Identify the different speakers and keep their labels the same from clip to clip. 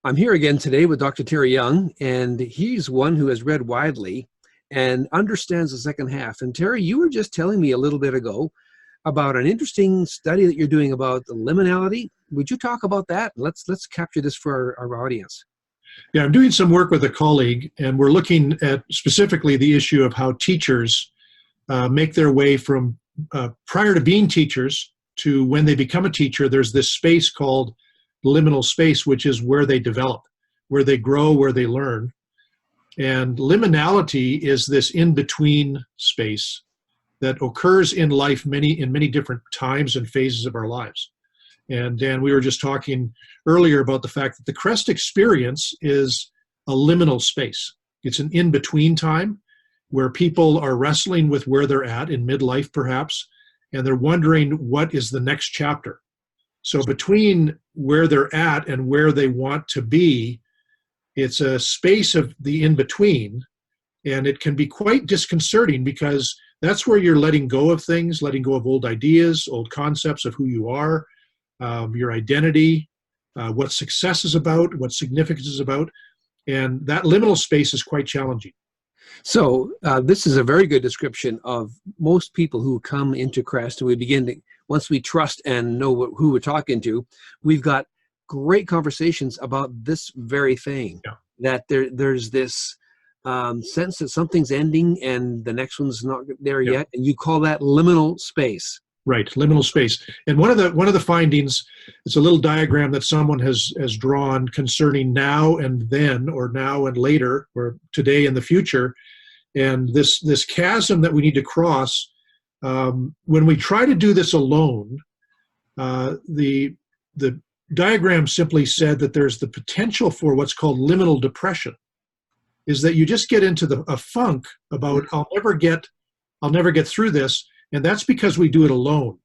Speaker 1: I'm here again today with Dr. Terry Young, and he's one who has read widely and understands the second half. And Terry, you were just telling me a little bit ago about an interesting study that you're doing about the liminality. Would you talk about that? Let's capture this for our audience.
Speaker 2: Yeah, I'm doing some work with a colleague, and we're looking at specifically the issue of how teachers make their way from prior to being teachers to when they become a teacher. There's this space called liminal space, which is where they develop, where they grow, where they learn. And liminality is this in-between space that occurs in life in many different times and phases of our lives. And Dan, we were just talking earlier about the fact that the CREST experience is a liminal space. It's an in-between time where people are wrestling with where they're at in midlife, perhaps, and they're wondering what is the next chapter. So between where they're at and where they want to be, it's a space of the in-between, and it can be quite disconcerting because that's where you're letting go of things, letting go of old ideas, old concepts of who you are, your identity, what success is about, what significance is about, and that liminal space is quite challenging.
Speaker 1: So this is a very good description of most people who come into CREST, and we begin to, once we trust and know who we're talking to, we've got great conversations about this very thing, that there's this sense that something's ending and the next one's not there yet, and you call that liminal space.
Speaker 2: Right, liminal space. And one of the findings, it's a little diagram that someone has drawn concerning now and then, or now and later, or today and the future. And this chasm that we need to cross, when we try to do this alone, the diagram simply said that there's the potential for what's called liminal depression, is that you just get into a funk about I'll never get through this. And that's because we do it alone.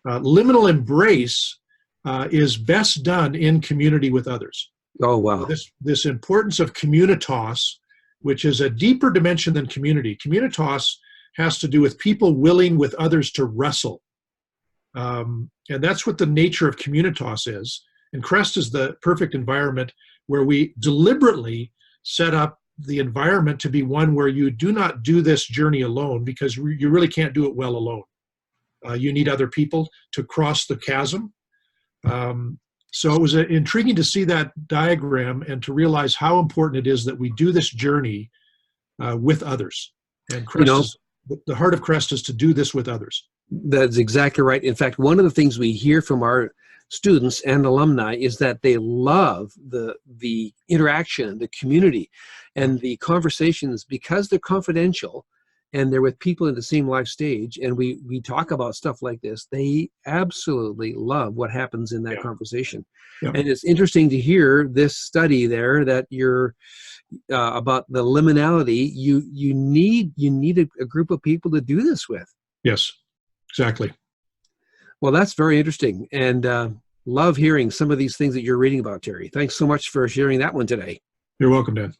Speaker 2: Liminal embrace is best done in community with others.
Speaker 1: Oh, wow.
Speaker 2: This importance of communitas, which is a deeper dimension than community. Communitas has to do with people willing with others to wrestle. And that's what the nature of communitas is. And CREST is the perfect environment where we deliberately set up the environment to be one where you do not do this journey alone, because you really can't do it well alone. You need other people to cross the chasm. So it was intriguing to see that diagram and to realize how important it is that we do this journey with others. And CREST the heart of CREST is to do this with others.
Speaker 1: That's exactly right. In fact, one of the things we hear from our students and alumni is that they love the interaction, the community, and the conversations, because they're confidential and they're with people in the same life stage, and we talk about stuff like this. They absolutely love what happens in that conversation. And it's interesting to hear this study there that you're about the liminality. You need a group of people to do this with.
Speaker 2: Yes, exactly.
Speaker 1: Well, that's very interesting, and love hearing some of these things that you're reading about, Terry. Thanks so much for sharing that one today.
Speaker 2: You're welcome, Dan.